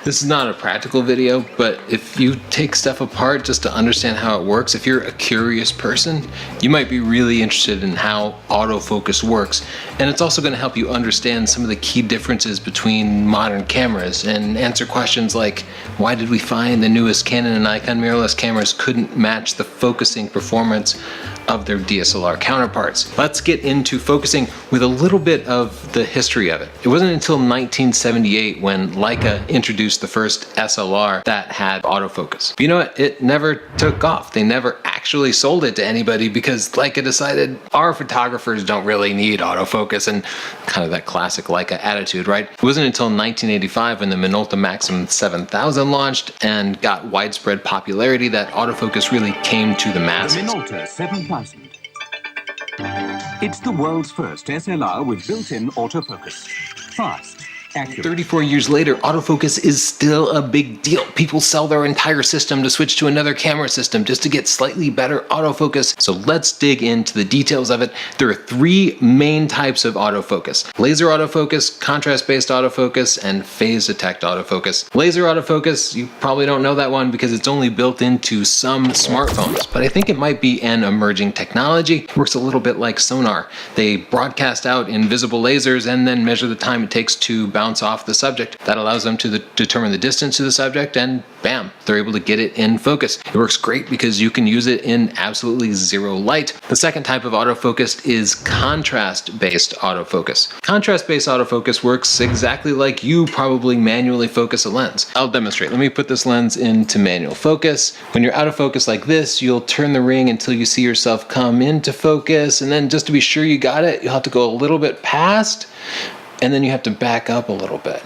This is not a practical video, but if you take stuff apart just to understand how it works, if you're a curious person, you might be really interested in how autofocus works. And it's also going to help you understand some of the key differences between modern cameras and answer questions like, why did we find the newest Canon and Nikon mirrorless cameras couldn't match the focusing performance of their DSLR counterparts? Let's get into focusing with a little bit of the history of it. It wasn't until 1978 when Leica introduced the first SLR that had autofocus. But you know what? It never took off. They never actually sold it to anybody because Leica decided our photographers don't really need autofocus, and kind of that classic Leica attitude, right? It wasn't until 1985 when the Minolta Maxim 7000 launched and got widespread popularity that autofocus really came to the masses. The Minolta 7000. It's the world's first SLR with built-in autofocus. Fast, accurate. 34 years later, autofocus is still a big deal. People sell their entire system to switch to another camera system just to get slightly better autofocus. So let's dig into the details of it. There are three main types of autofocus: laser autofocus, contrast-based autofocus, and phase detect autofocus. Laser autofocus, you probably don't know that one because it's only built into some smartphones, but I think it might be an emerging technology. It works a little bit like sonar. They broadcast out invisible lasers and then measure the time it takes to bounce off the subject. That allows them to determine the distance to the subject, and bam, they're able to get it in focus. It works great because you can use it in absolutely zero light. The second type of autofocus is contrast-based autofocus. Contrast-based autofocus works exactly like you probably manually focus a lens. I'll demonstrate. Let me put this lens into manual focus. When you're out of focus like this, you'll turn the ring until you see yourself come into focus, and then just to be sure you got it, you'll have to go a little bit past, and then you have to back up a little bit.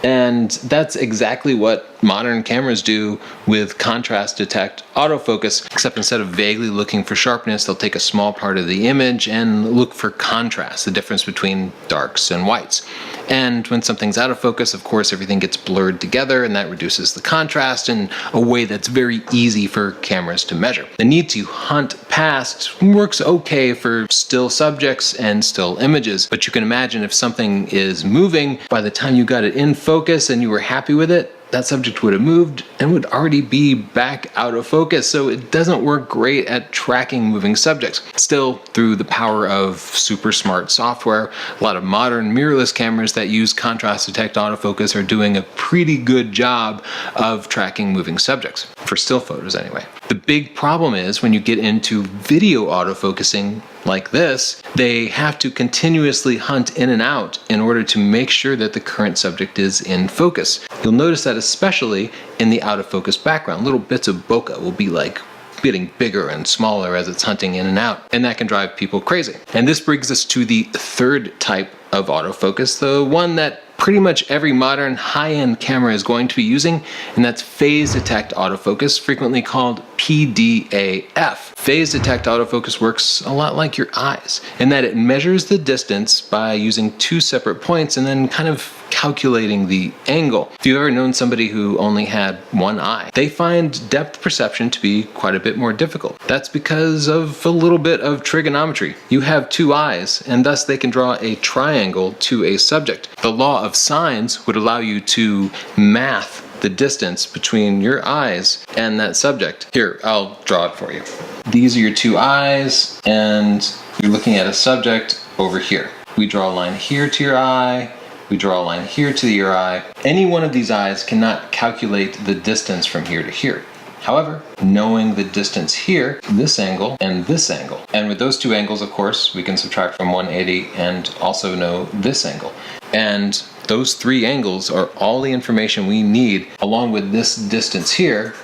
And that's exactly what modern cameras do with contrast detect autofocus, except instead of vaguely looking for sharpness, they'll take a small part of the image and look for contrast, the difference between darks and whites. And when something's out of focus, of course, everything gets blurred together, and that reduces the contrast in a way that's very easy for cameras to measure. The need to hunt past works okay for still subjects and still images, but you can imagine if something is moving, by the time you got it in focus and you were happy with it, that subject would have moved and would already be back out of focus, so it doesn't work great at tracking moving subjects. Still, through the power of super smart software, a lot of modern mirrorless cameras that use contrast detect autofocus are doing a pretty good job of tracking moving subjects, for still photos anyway. The big problem is when you get into video autofocusing like this, they have to continuously hunt in and out in order to make sure that the current subject is in focus. You'll notice that especially in the out of focus background, little bits of bokeh will be like getting bigger and smaller as it's hunting in and out, and that can drive people crazy. And this brings us to the third type of autofocus, the one that pretty much every modern high-end camera is going to be using, and that's phase detect autofocus, frequently called PDAF. Phase detect autofocus works a lot like your eyes in that it measures the distance by using two separate points and then kind of calculating the angle. If you've ever known somebody who only had one eye, they find depth perception to be quite a bit more difficult. That's because of a little bit of trigonometry. You have two eyes, and thus they can draw a triangle to a subject. The law of sines would allow you to math the distance between your eyes and that subject. Here, I'll draw it for you. These are your two eyes, and you're looking at a subject over here. We draw a line here to your eye, we draw a line here to your eye. Any one of these eyes cannot calculate the distance from here to here. However, knowing the distance here, this angle, and this angle, and with those two angles, of course, we can subtract from 180 and also know this angle. And those three angles are all the information we need, along with this distance here,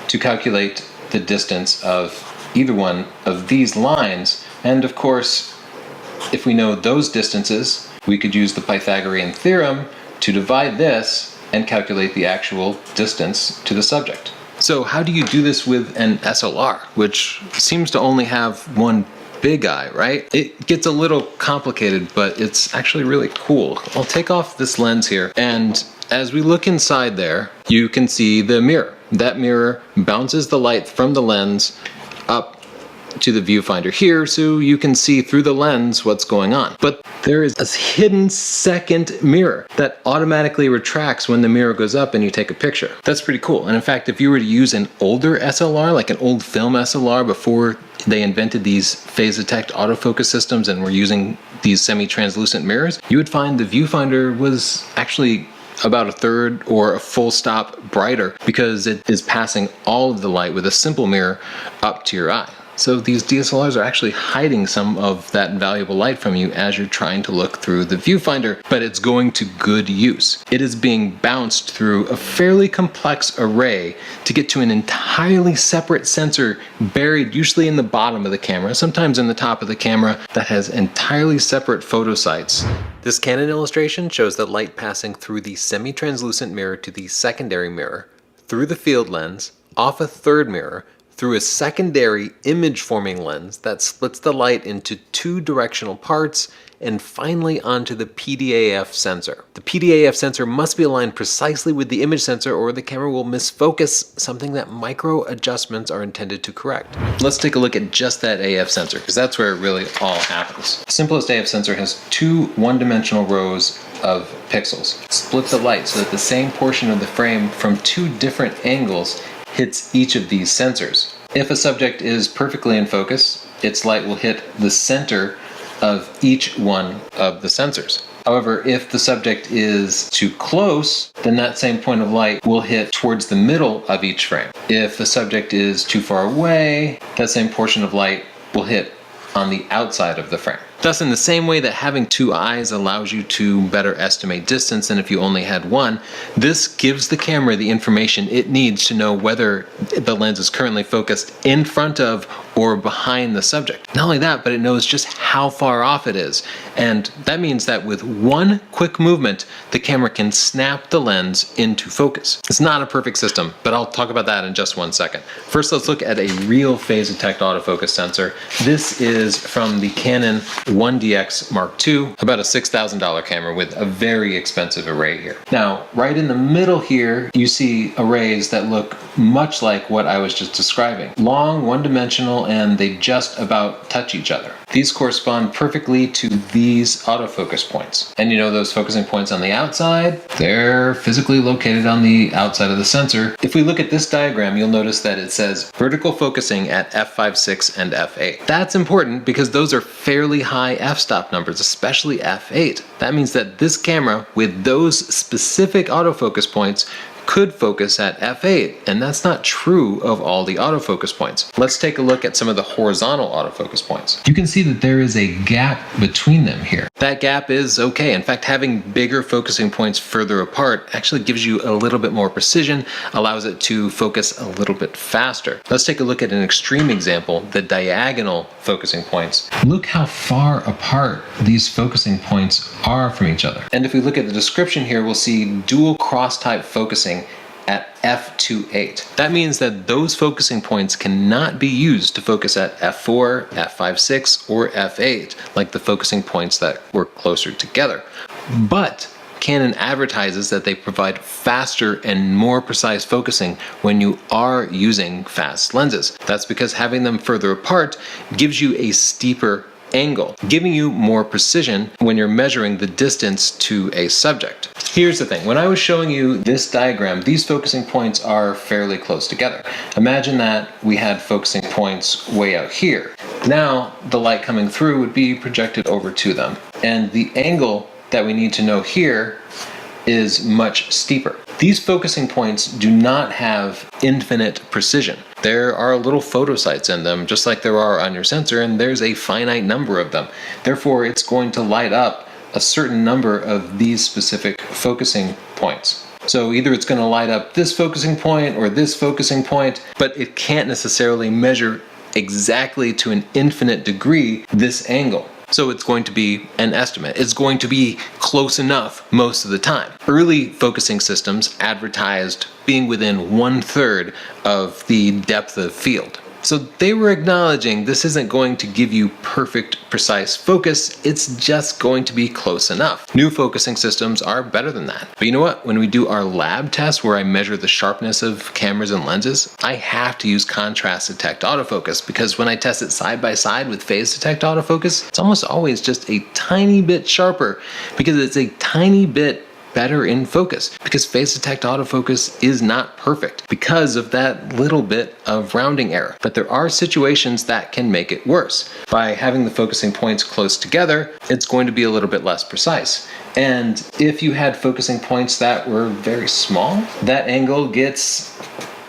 to calculate the distance of either one of these lines. And of course, if we know those distances, we could use the Pythagorean theorem to divide this and calculate the actual distance to the subject. So how do you do this with an SLR, which seems to only have one big eye, right? It gets a little complicated, but it's actually really cool. I'll take off this lens here, and as we look inside there, you can see the mirror. That mirror bounces the light from the lens up to the viewfinder here so you can see through the lens what's going on. But there is a hidden second mirror that automatically retracts when the mirror goes up and you take a picture. That's pretty cool. And in fact, if you were to use an older SLR, like an old film SLR before they invented these phase detect autofocus systems and were using these semi-translucent mirrors, you would find the viewfinder was actually about a third or a full stop brighter because it is passing all of the light with a simple mirror up to your eye. So these DSLRs are actually hiding some of that valuable light from you as you're trying to look through the viewfinder, but it's going to good use. It is being bounced through a fairly complex array to get to an entirely separate sensor buried usually in the bottom of the camera, sometimes in the top of the camera, that has entirely separate photo sites. This Canon illustration shows the light passing through the semi-translucent mirror to the secondary mirror, through the field lens, off a third mirror, through a secondary image-forming lens that splits the light into two directional parts, and finally onto the PDAF sensor. The PDAF sensor must be aligned precisely with the image sensor or the camera will misfocus, something that micro adjustments are intended to correct. Let's take a look at just that AF sensor, because that's where it really all happens. The simplest AF sensor has two one-dimensional rows of pixels. Split the light so that the same portion of the frame from two different angles hits each of these sensors. If a subject is perfectly in focus, its light will hit the center of each one of the sensors. However, if the subject is too close, then that same point of light will hit towards the middle of each frame. If the subject is too far away, that same portion of light will hit on the outside of the frame. Thus, in the same way that having two eyes allows you to better estimate distance than if you only had one, this gives the camera the information it needs to know whether the lens is currently focused in front of or behind the subject. Not only that, but it knows just how far off it is. And that means that with one quick movement, the camera can snap the lens into focus. It's not a perfect system, but I'll talk about that in just 1 second. First, let's look at a real phase detect autofocus sensor. This is from the Canon 1DX Mark II, about a $6,000 camera with a very expensive array here. Now, right in the middle here, you see arrays that look much like what I was just describing. Long, one-dimensional, and they just about touch each other. These correspond perfectly to these autofocus points. And you know those focusing points on the outside? They're physically located on the outside of the sensor. If we look at this diagram, you'll notice that it says vertical focusing at f5.6 and f8. That's important because those are fairly high f-stop numbers, especially f8. That means that this camera, with those specific autofocus points, could focus at f8, and that's not true of all the autofocus points. Let's take a look at some of the horizontal autofocus points. You can see that there is a gap between them here. That gap is okay. In fact, having bigger focusing points further apart actually gives you a little bit more precision, allows it to focus a little bit faster. Let's take a look at an extreme example, the diagonal focusing points. Look how far apart these focusing points are from each other. And if we look at the description here, we'll see dual cross-type focusing at f2.8. That means that those focusing points cannot be used to focus at f4, f5.6, or f8, like the focusing points that were closer together. But Canon advertises that they provide faster and more precise focusing when you are using fast lenses. That's because having them further apart gives you a steeper angle, giving you more precision when you're measuring the distance to a subject. Here's the thing, when I was showing you this diagram, these focusing points are fairly close together. Imagine that we had focusing points way out here. Now the light coming through would be projected over to them, and the angle that we need to know here is much steeper. These focusing points do not have infinite precision. There are little photo sites in them, just like there are on your sensor, and there's a finite number of them. Therefore, it's going to light up a certain number of these specific focusing points. So either it's going to light up this focusing point or this focusing point, but it can't necessarily measure exactly to an infinite degree this angle. So it's going to be an estimate. It's going to be close enough most of the time. Early focusing systems advertised being within 1/3 of the depth of field. So they were acknowledging this isn't going to give you perfect, precise focus, it's just going to be close enough. New focusing systems are better than that. But you know what? When we do our lab test where I measure the sharpness of cameras and lenses, I have to use contrast detect autofocus, because when I test it side by side with phase detect autofocus, it's almost always just a tiny bit sharper because it's a tiny bit better in focus, because phase detect autofocus is not perfect because of that little bit of rounding error. But there are situations that can make it worse. By having the focusing points close together, it's going to be a little bit less precise. And if you had focusing points that were very small, that angle gets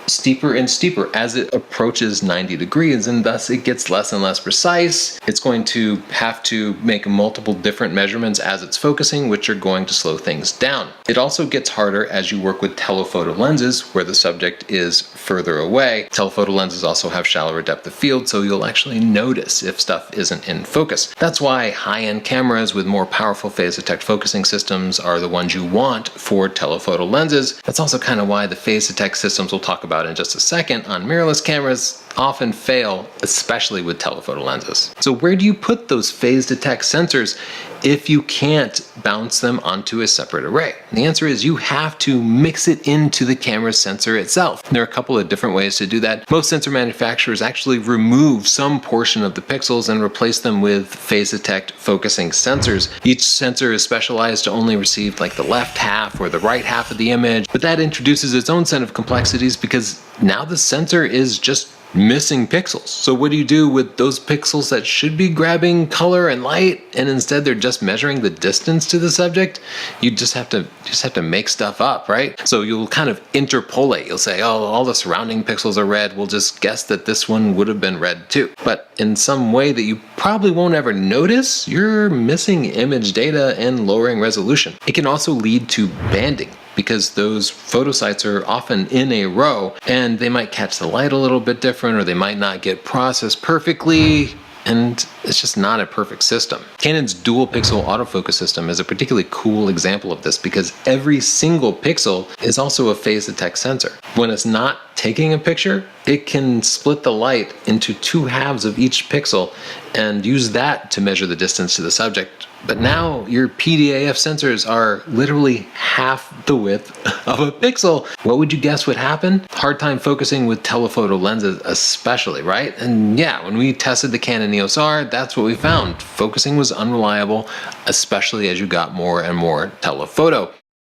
steeper and steeper as it approaches 90 degrees, and thus it gets less and less precise. It's going to have to make multiple different measurements as it's focusing, which are going to slow things down. It also gets harder as you work with telephoto lenses where the subject is further away. Telephoto lenses also have shallower depth of field, so you'll actually notice if stuff isn't in focus. That's why high-end cameras with more powerful phase detect focusing systems are the ones you want for telephoto lenses. That's also kind of why the phase detect systems we'll talk about in just a second on mirrorless cameras often fail, especially with telephoto lenses. So where do you put those phase detect sensors if you can't bounce them onto a separate array? And the answer is you have to mix it into the camera sensor itself. There are a couple of different ways to do that. Most sensor manufacturers actually remove some portion of the pixels and replace them with phase detect focusing sensors. Each sensor is specialized to only receive like the left half or the right half of the image, but that introduces its own set of complexities because now the sensor is just missing pixels. So what do you do with those pixels that should be grabbing color and light, and instead they're just measuring the distance to the subject? You just have to make stuff up, right? So you'll kind of interpolate. You'll say, oh, all the surrounding pixels are red. We'll just guess that this one would have been red too. But in some way that you probably won't ever notice, you're missing image data and lowering resolution. It can also lead to banding, because those photo sites are often in a row and they might catch the light a little bit different, or they might not get processed perfectly, and it's just not a perfect system. Canon's dual pixel autofocus system is a particularly cool example of this because every single pixel is also a phase detect sensor. When it's not taking a picture, it can split the light into two halves of each pixel and use that to measure the distance to the subject. But now your PDAF sensors are literally half the width of a pixel. What would you guess would happen? Hard time focusing with telephoto lenses especially, right? And yeah, when we tested the Canon EOS R, that's what we found. Focusing was unreliable, especially as you got more and more telephoto.